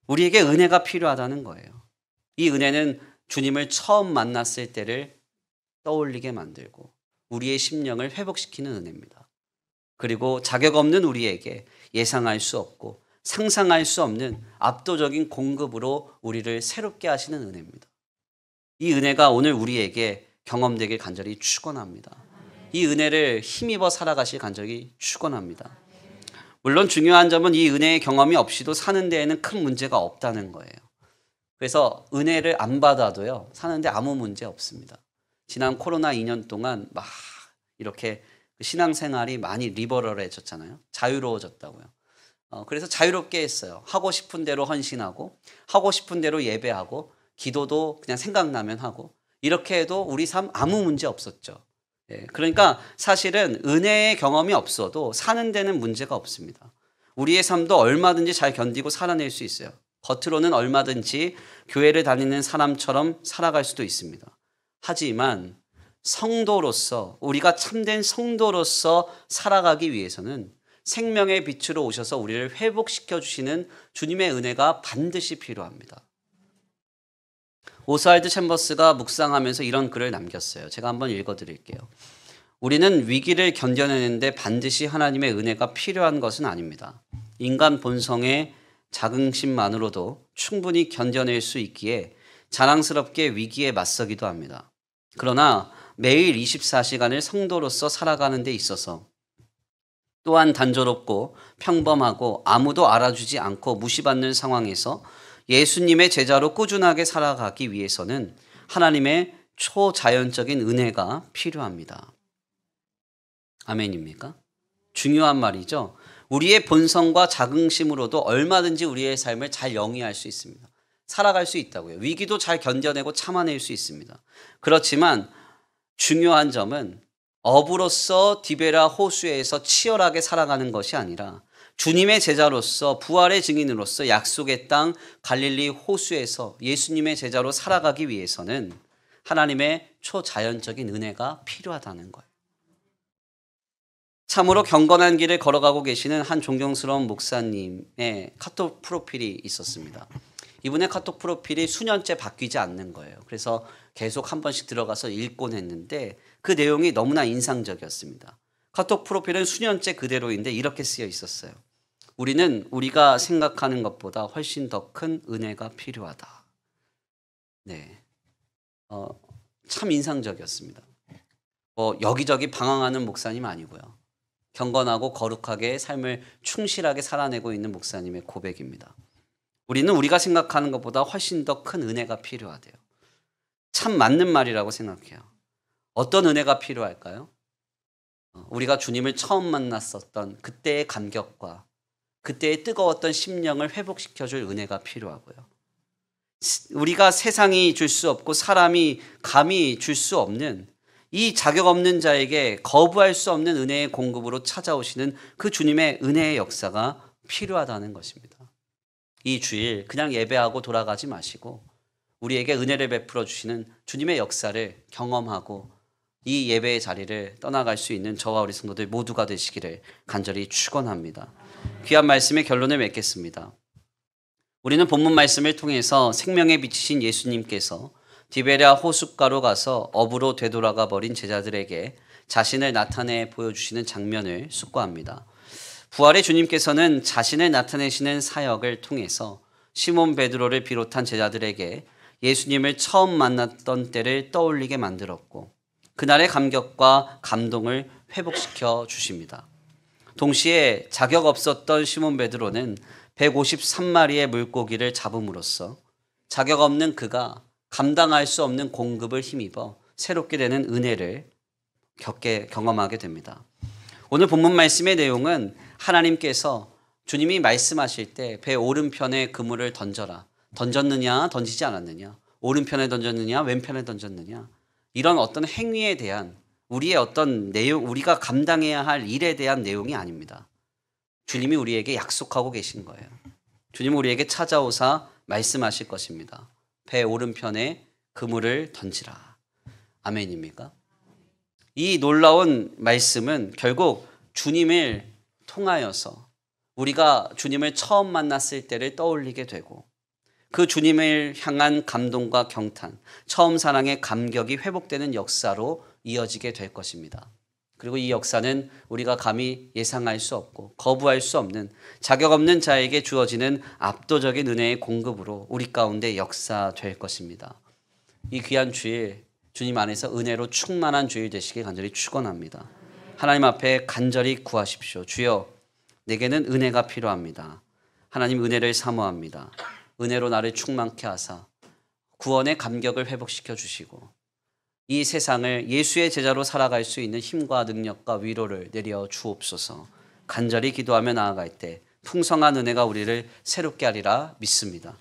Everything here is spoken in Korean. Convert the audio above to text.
우리에게 은혜가 필요하다는 거예요. 이 은혜는 주님을 처음 만났을 때를 떠올리게 만들고 우리의 심령을 회복시키는 은혜입니다. 그리고 자격 없는 우리에게 예상할 수 없고 상상할 수 없는 압도적인 공급으로 우리를 새롭게 하시는 은혜입니다. 이 은혜가 오늘 우리에게 경험되길 간절히 축원합니다. 이 은혜를 힘입어 살아가실 간절히 축원합니다. 물론 중요한 점은 이 은혜의 경험이 없이도 사는 데에는 큰 문제가 없다는 거예요. 그래서 은혜를 안 받아도요, 사는데 아무 문제 없습니다. 지난 코로나 2년 동안 막 이렇게 신앙생활이 많이 리버럴해졌잖아요. 자유로워졌다고요. 그래서 자유롭게 했어요. 하고 싶은 대로 헌신하고 하고 싶은 대로 예배하고 기도도 그냥 생각나면 하고 이렇게 해도 우리 삶 아무 문제 없었죠. 그러니까 사실은 은혜의 경험이 없어도 사는 데는 문제가 없습니다. 우리의 삶도 얼마든지 잘 견디고 살아낼 수 있어요. 겉으로는 얼마든지 교회를 다니는 사람처럼 살아갈 수도 있습니다. 하지만 성도로서, 우리가 참된 성도로서 살아가기 위해서는 생명의 빛으로 오셔서 우리를 회복시켜 주시는 주님의 은혜가 반드시 필요합니다. 오스왈드 챔버스가 묵상하면서 이런 글을 남겼어요. 제가 한번 읽어드릴게요. 우리는 위기를 견뎌내는데 반드시 하나님의 은혜가 필요한 것은 아닙니다. 인간 본성의 자긍심만으로도 충분히 견뎌낼 수 있기에 자랑스럽게 위기에 맞서기도 합니다. 그러나 매일 24시간을 성도로서 살아가는 데 있어서 또한 단조롭고 평범하고 아무도 알아주지 않고 무시받는 상황에서 예수님의 제자로 꾸준하게 살아가기 위해서는 하나님의 초자연적인 은혜가 필요합니다. 아멘입니까? 중요한 말이죠. 우리의 본성과 자긍심으로도 얼마든지 우리의 삶을 잘 영위할 수 있습니다. 살아갈 수 있다고요. 위기도 잘 견뎌내고 참아낼 수 있습니다. 그렇지만 중요한 점은 어부로서 디베라 호수에서 치열하게 살아가는 것이 아니라 주님의 제자로서 부활의 증인으로서 약속의 땅 갈릴리 호수에서 예수님의 제자로 살아가기 위해서는 하나님의 초자연적인 은혜가 필요하다는 거예요. 참으로 경건한 길을 걸어가고 계시는 한 존경스러운 목사님의 카톡 프로필이 있었습니다. 이분의 카톡 프로필이 수년째 바뀌지 않는 거예요. 그래서 계속 한 번씩 들어가서 읽곤 했는데 그 내용이 너무나 인상적이었습니다. 카톡 프로필은 수년째 그대로인데 이렇게 쓰여 있었어요. 우리는 우리가 생각하는 것보다 훨씬 더 큰 은혜가 필요하다. 네, 참 인상적이었습니다. 여기저기 방황하는 목사님 아니고요. 경건하고 거룩하게 삶을 충실하게 살아내고 있는 목사님의 고백입니다. 우리는 우리가 생각하는 것보다 훨씬 더 큰 은혜가 필요하대요. 참 맞는 말이라고 생각해요. 어떤 은혜가 필요할까요? 우리가 주님을 처음 만났었던 그때의 감격과 그때의 뜨거웠던 심령을 회복시켜줄 은혜가 필요하고요. 우리가 세상이 줄 수 없고 사람이 감히 줄 수 없는 이 자격 없는 자에게 거부할 수 없는 은혜의 공급으로 찾아오시는 그 주님의 은혜의 역사가 필요하다는 것입니다. 이 주일 그냥 예배하고 돌아가지 마시고 우리에게 은혜를 베풀어 주시는 주님의 역사를 경험하고 이 예배의 자리를 떠나갈 수 있는 저와 우리 성도들 모두가 되시기를 간절히 축원합니다. 귀한 말씀의 결론을 맺겠습니다. 우리는 본문 말씀을 통해서 생명의 빛이신 예수님께서 디베랴 호숫가로 가서 어부로 되돌아가 버린 제자들에게 자신을 나타내 보여주시는 장면을 숙고합니다. 부활의 주님께서는 자신을 나타내시는 사역을 통해서 시몬 베드로를 비롯한 제자들에게 예수님을 처음 만났던 때를 떠올리게 만들었고 그날의 감격과 감동을 회복시켜 주십니다. 동시에 자격 없었던 시몬 베드로는 153마리의 물고기를 잡음으로써 자격 없는 그가 감당할 수 없는 공급을 힘입어 새롭게 되는 은혜를 경험하게 됩니다. 오늘 본문 말씀의 내용은 하나님께서 주님이 말씀하실 때 배 오른편에 그물을 던져라. 던졌느냐 던지지 않았느냐. 오른편에 던졌느냐 왼편에 던졌느냐. 이런 어떤 행위에 대한 우리의 어떤 내용, 우리가 감당해야 할 일에 대한 내용이 아닙니다. 주님이 우리에게 약속하고 계신 거예요. 주님은 우리에게 찾아오사 말씀하실 것입니다. 배 오른편에 그물을 던지라. 아멘입니까? 이 놀라운 말씀은 결국 주님을 통하여서 우리가 주님을 처음 만났을 때를 떠올리게 되고 그 주님을 향한 감동과 경탄, 처음 사랑의 감격이 회복되는 역사로 이어지게 될 것입니다. 그리고 이 역사는 우리가 감히 예상할 수 없고 거부할 수 없는 자격 없는 자에게 주어지는 압도적인 은혜의 공급으로 우리 가운데 역사될 것입니다. 이 귀한 주일 주님 안에서 은혜로 충만한 주일 되시길 간절히 축원합니다. 하나님 앞에 간절히 구하십시오. 주여, 내게는 은혜가 필요합니다. 하나님, 은혜를 사모합니다. 은혜로 나를 충만케 하사 구원의 감격을 회복시켜 주시고 이 세상을 예수의 제자로 살아갈 수 있는 힘과 능력과 위로를 내려 주옵소서. 간절히 기도하며 나아갈 때 풍성한 은혜가 우리를 새롭게 하리라 믿습니다.